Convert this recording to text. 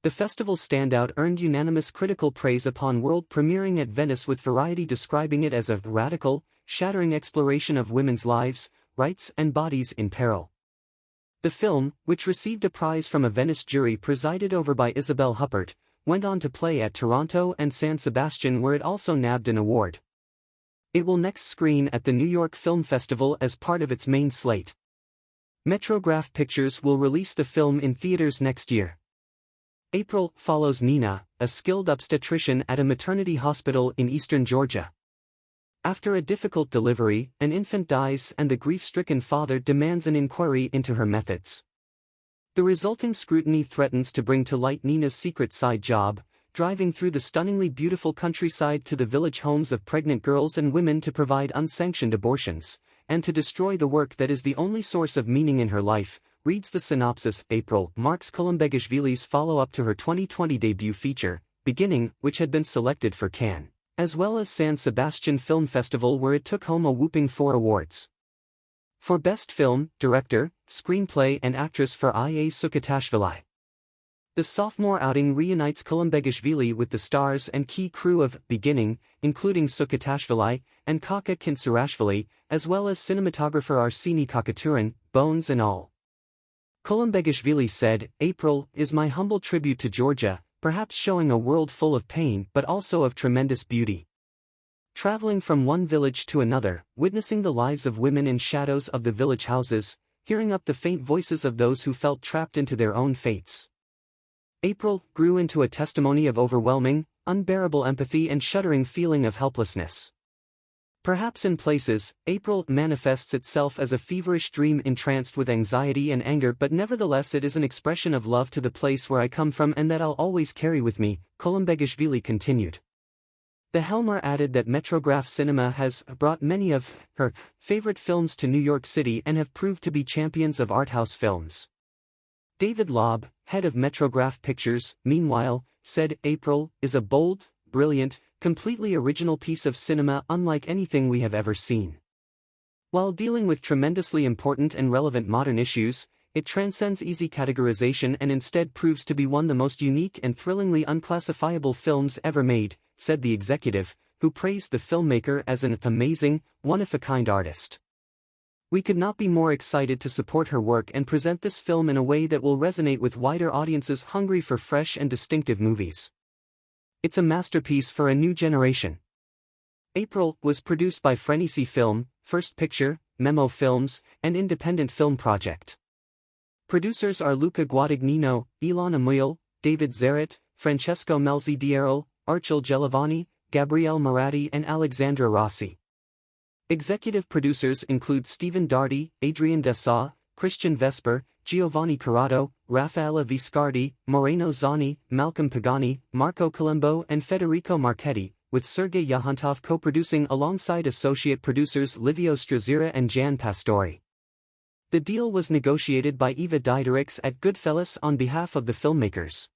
The festival's Standout earned unanimous critical praise upon world premiering at Venice, with Variety describing it as a radical, shattering exploration of women's lives, rights and bodies in peril. The film, which received a prize from a Venice jury presided over by Isabelle Huppert, went on to play at Toronto and San Sebastian, where it also nabbed an award. It will next screen at the New York Film Festival as part of its main slate. Metrograph Pictures will release the film in theaters next year. April follows Nina, a skilled obstetrician at a maternity hospital in eastern Georgia. After a difficult delivery, an infant dies and the grief-stricken father demands an inquiry into her methods. The resulting scrutiny threatens to bring to light Nina's secret side job, driving through the stunningly beautiful countryside to the village homes of pregnant girls and women to provide unsanctioned abortions, and to destroy the work that is the only source of meaning in her life, reads the synopsis. April marks Kolumbegashvili's follow-up to her 2020 debut feature, Beginning, which had been selected for Cannes, as well as San Sebastian Film Festival, where it took home a whopping 4 awards. For Best Film, Director, Screenplay and Actress for Ia Sukhatashvili. The sophomore outing reunites Kolumbegashvili with the stars and key crew of Beginning, including Sukhatashvili and Kaka Kintsarashvili, as well as cinematographer Arseni Kakaturin, Bones and all. Kolumbegashvili said, "April is my humble tribute to Georgia, perhaps showing a world full of pain but also of tremendous beauty. Traveling from one village to another, witnessing the lives of women in shadows of the village houses, hearing up the faint voices of those who felt trapped into their own fates. April grew into a testimony of overwhelming, unbearable empathy and shuddering feeling of helplessness. Perhaps in places, April manifests itself as a feverish dream entranced with anxiety and anger, but nevertheless it is an expression of love to the place where I come from and that I'll always carry with me," Kolumbegashvili continued. The Helmer added that Metrograph Cinema has brought many of her favorite films to New York City and have proved to be champions of arthouse films. David Loeb, head of Metrograph Pictures, meanwhile, said, "April is a bold, brilliant, completely original piece of cinema unlike anything we have ever seen. While dealing with tremendously important and relevant modern issues, it transcends easy categorization and instead proves to be one of the most unique and thrillingly unclassifiable films ever made," said the executive, who praised the filmmaker as an amazing, one-of-a-kind artist. "We could not be more excited to support her work and present this film in a way that will resonate with wider audiences hungry for fresh and distinctive movies. It's a masterpiece for a new generation." April was produced by Frenesi Film, First Picture, Memo Films, and Independent Film Project. Producers are Luca Guadagnino, Elon Amuyal, David Zaret, Francesco Melzi Dierol, Archil Gelavani, Gabriele Moratti and Alexandra Rossi. Executive producers include Stephen Darty, Adrian Dessau, Christian Vesper, Giovanni Corrado, Raffaella Viscardi, Moreno Zani, Malcolm Pagani, Marco Colombo and Federico Marchetti, with Sergei Yahuntov co-producing alongside associate producers Livio Strazira and Jan Pastore. The deal was negotiated by Eva Diderix at Goodfellas on behalf of the filmmakers.